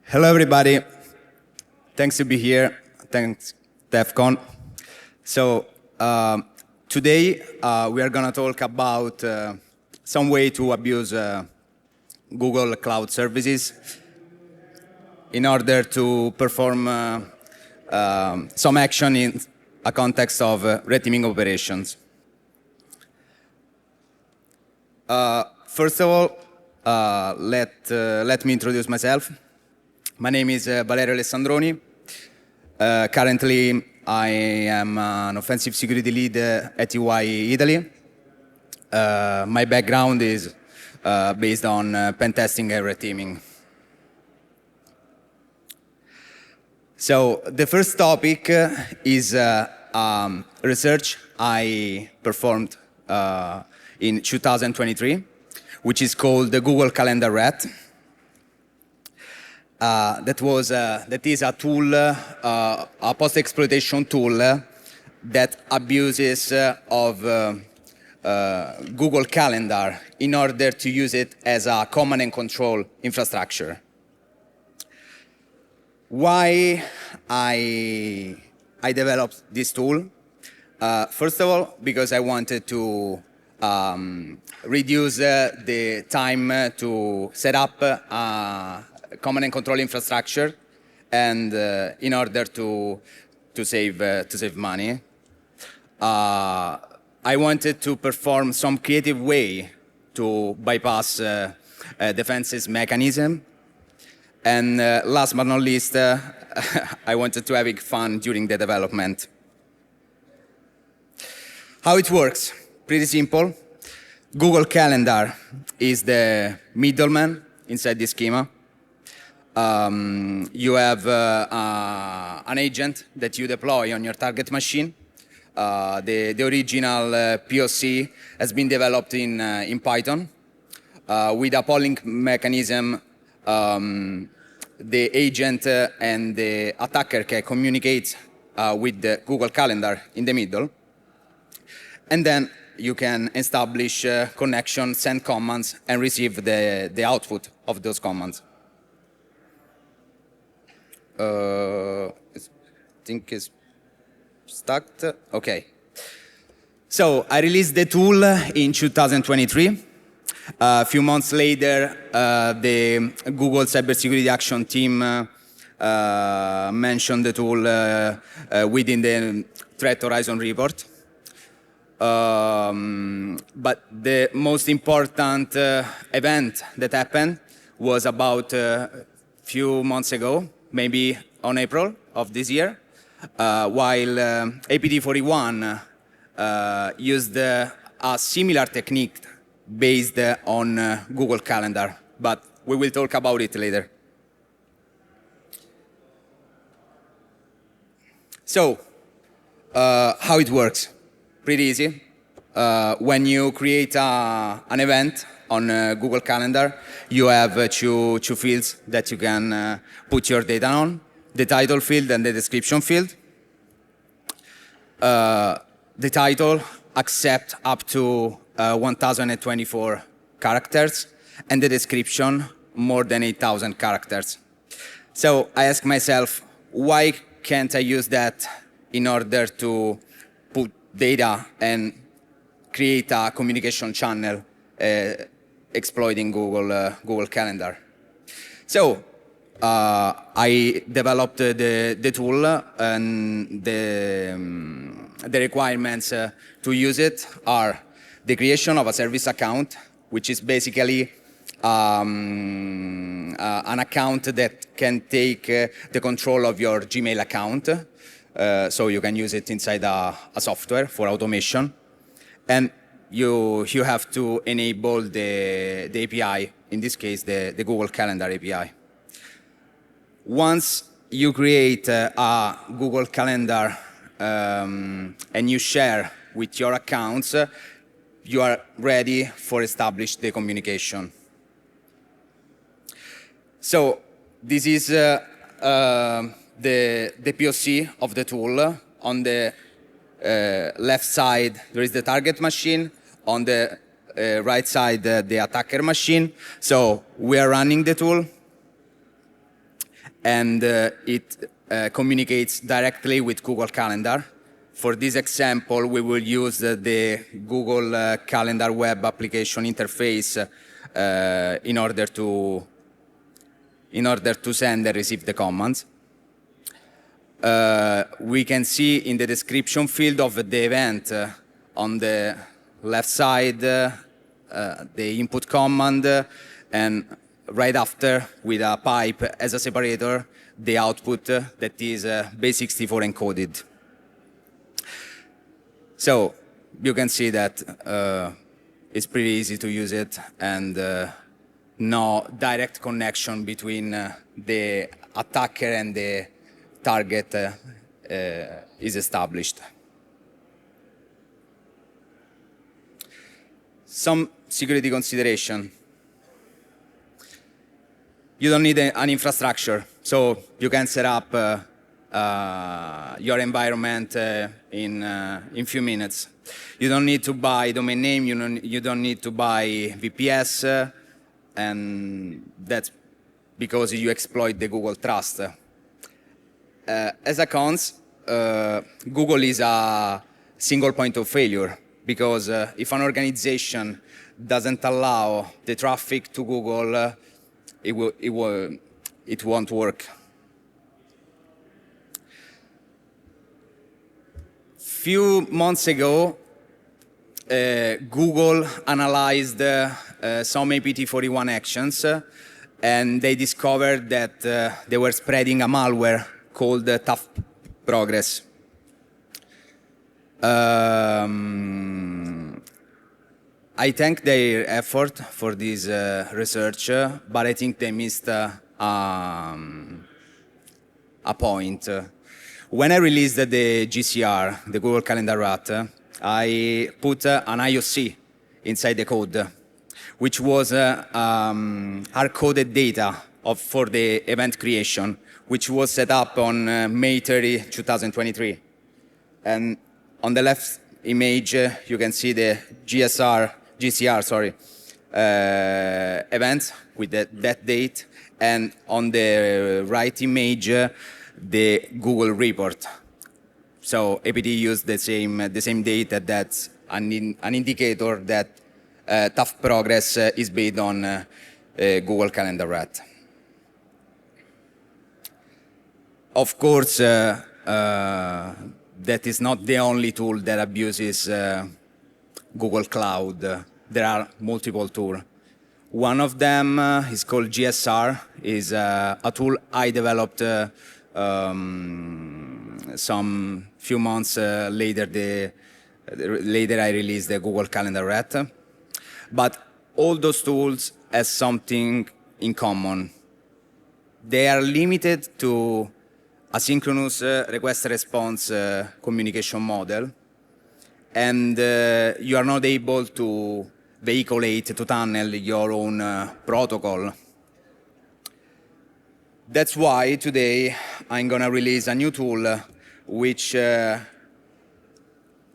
Hello, everybody. Thanks to be here. Thanks, DEFCON. So today we are going to talk about some way to abuse Google Cloud Services in order to perform some action in a context of red teaming operations. First of all, let me introduce myself. My name is Valerio Alessandroni. Currently, I am an offensive security lead at EY Italy. My background is based on pen testing and red teaming. So the first topic is research I performed in 2023, which is called the Google Calendar Rat. That is a tool, a post-exploitation tool that abuses of Google Calendar in order to use it as a command and control infrastructure. Why I developed this tool? First of all, because I wanted to reduce the time to set up command and control infrastructure, and in order to save money, I wanted to perform some creative way to bypass defenses mechanism, and last but not least, I wanted to have fun during the development. How it works? Pretty simple. Google Calendar is the middleman inside this schema. You have an agent that you deploy on your target machine. The original POC has been developed in Python. With a polling mechanism, the agent and the attacker can communicate with the Google Calendar in the middle. And then you can establish connections, send commands, and receive the output of those commands. I think it's stuck. Okay. So I released the tool in 2023. A few months later, the Google Cybersecurity Action Team mentioned the tool within the Threat Horizon report. But the most important event that happened was about a few months ago, maybe on April of this year, while APT41 used a similar technique based on Google Calendar, but we will talk about it later. So, how it works? Pretty easy. When you create an event on Google Calendar, you have two fields that you can put your data on, the title field and the description field. The title accepts up to 1,024 characters, and the description more than 8,000 characters. So I ask myself, why can't I use that in order to put data and create a communication channel exploiting Google Calendar? So I developed the tool, and the requirements to use it are the creation of a service account, which is basically an account that can take the control of your Gmail account, so you can use it inside a software for automation. And you have to enable the API, in this case, the Google Calendar API. Once you create a Google Calendar and you share with your accounts, you are ready for establish the communication. So this is the POC of the tool. On the left side, there is the target machine. On the right side, the attacker machine. So we are running the tool. and it communicates directly with Google Calendar. For this example, we will use the Google Calendar web application interface in order to send and receive the commands. We can see in the description field of the event on the left side the input command, and right after, with a pipe as a separator, the output that is base64 encoded. So you can see that it's pretty easy to use it, and no direct connection between the attacker and the target is established. Some security consideration. You don't need an infrastructure, so you can set up your environment in few minutes. You don't need to buy domain name, you don't need to buy VPS, and that's because you exploit the Google trust. As a cons, Google is a single point of failure, because if an organization doesn't allow the traffic to Google, it won't work. Few months ago, Google analyzed some APT41 actions, and they discovered that they were spreading a malware called Tough Progress. I thank their effort for this research, but I think they missed a point. When I released the GCR, the Google Calendar Rat, I put an IOC inside the code, which was hard-coded data for the event creation, which was set up on May 30, 2023. And on the left image, you can see the GCR event with that date, and on the right image, the Google report. So APT used the same data. That's an indicator that Tough Progress is based on Google Calendar Rat. Of course, that is not the only tool that abuses Google Cloud. There are multiple tools. One of them is called GSR. Is a tool I developed some few months later. Later I released the Google Calendar Rat. But all those tools have something in common. They are limited to asynchronous request-response communication model, and you are not able to vehiculate, to tunnel your own protocol. That's why today I'm going to release a new tool which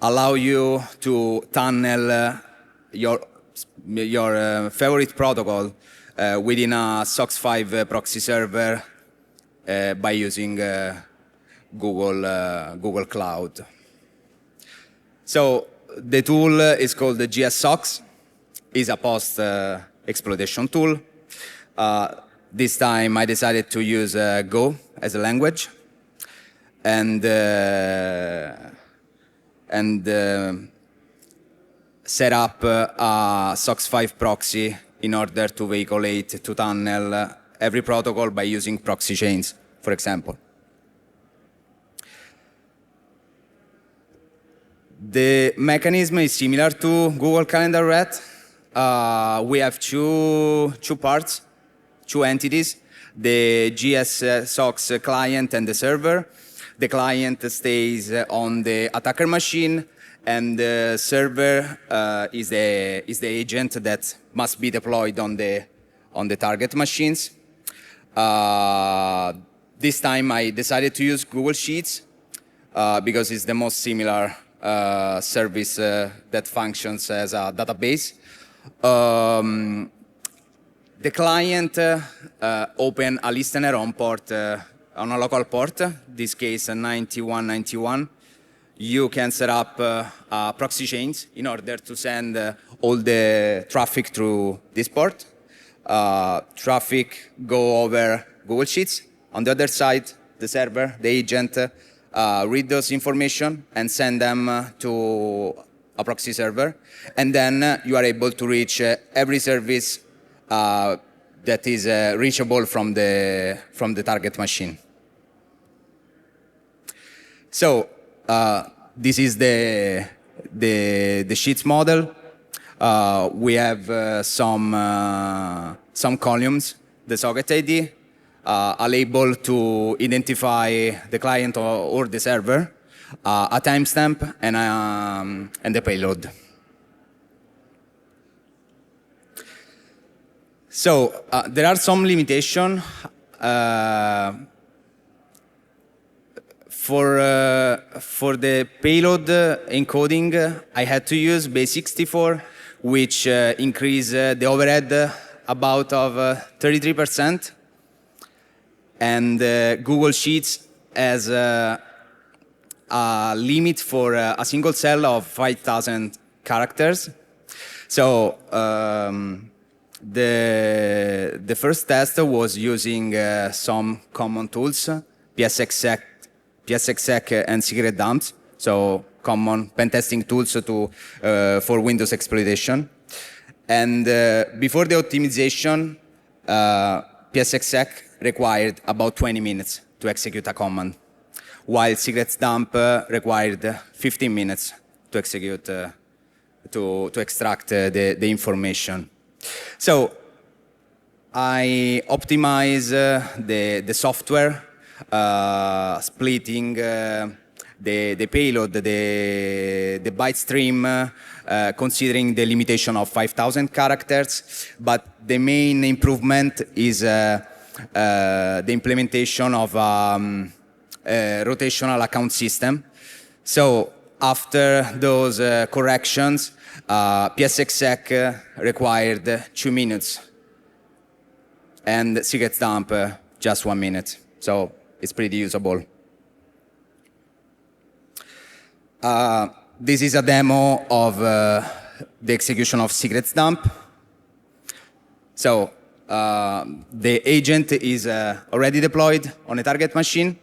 allow you to tunnel your favorite protocol within a SOCKS 5 proxy server by using Google Cloud. So the tool is called the GSSOCKS. It's a post-exploitation tool. This time I decided to use Go as a language, and set up a SOCKS 5 proxy in order to vehiculate, to tunnel every protocol by using proxy chains, for example. The mechanism is similar to Google Calendar Rat. We have two parts, two entities, the GSSOCKS client and the server. The client stays on the attacker machine, and the server is the agent that must be deployed on the target machines. This time I decided to use Google Sheets because it's the most similar service that functions as a database. the client open a listener on port, on a local port, this case 9191. You can set up proxy chains in order to send all the traffic through this port. Traffic go over Google Sheets. On the other side, the server, the agent, read those information and send them to a proxy server. And then you are able to reach every service that is reachable from the target machine. So this is the Sheets model. We have some columns, the socket ID, a label to identify the client or the server, a timestamp, and the payload. So there are some limitations. For the payload encoding, I had to use base64, which increased the overhead about of 33%. And Google Sheets has a limit for a single cell of 5,000 characters. So the first test was using some common tools, PSExec and secret dumps, so common pen testing tools for Windows exploitation. And before the optimization, PSExec required about 20 minutes to execute a command, while secret dump required 15 minutes to execute, to extract the information. So I optimize the software, splitting the payload, the byte stream, considering the limitation of 5,000 characters. But the main improvement is the implementation of a rotational account system. So after those corrections, PSExec required 2 minutes, and secret dump just 1 minute. So it's pretty usable. This is a demo of the execution of secret dump. So the agent is already deployed on a target machine.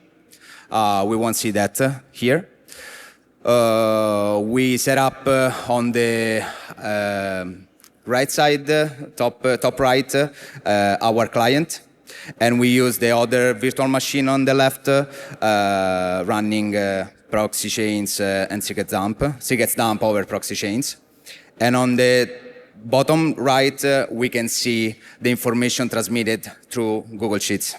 We won't see that here. We set up on the right side, top right, our client, and we use the other virtual machine on the left, running proxy chains and secret dump over proxy chains. And on the bottom right, we can see the information transmitted through Google Sheets.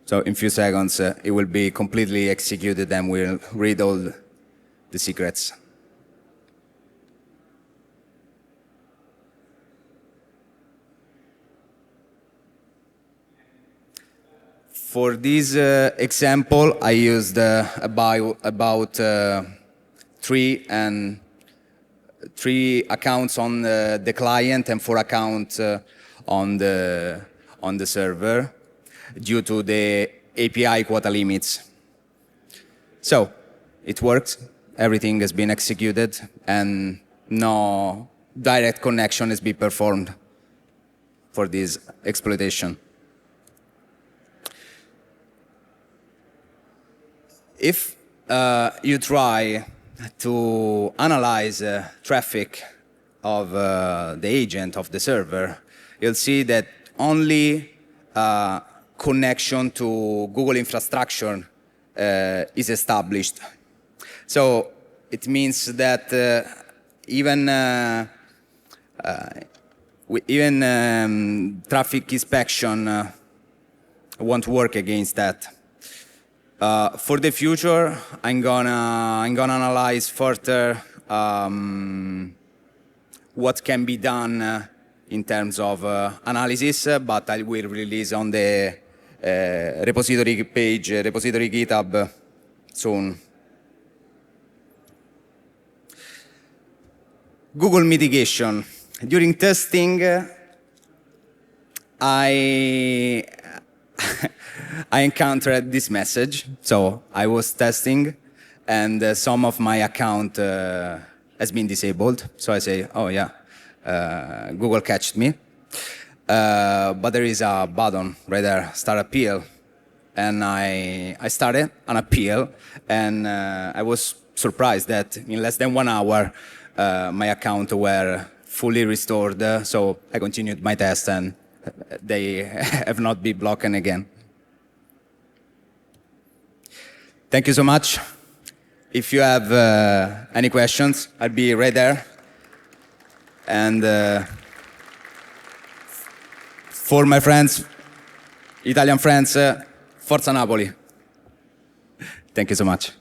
So in a few seconds, it will be completely executed and we'll read all the secrets. For this example, I used about three accounts on the client and 4 accounts on the server, due to the API quota limits. So it works, everything has been executed, and no direct connection has been performed for this exploitation. If you try to analyze traffic of the agent of the server, you'll see that only connection to Google infrastructure is established. So it means that even traffic inspection won't work against that. For the future, I'm gonna analyze further what can be done in terms of analysis, but I will release on the repository page, repository GitHub soon. Google mitigation. During testing, I I encountered this message. So I was testing, and some of my account has been disabled. So I say, oh yeah, Google catched me. But there is a button right there, start appeal. And I started an appeal, and I was surprised that in less than 1 hour, my account were fully restored. So I continued my test, and they have not been blocked again. Thank you so much. If you have any questions, I'll be right there. And for my friends, Italian friends, Forza Napoli. Thank you so much.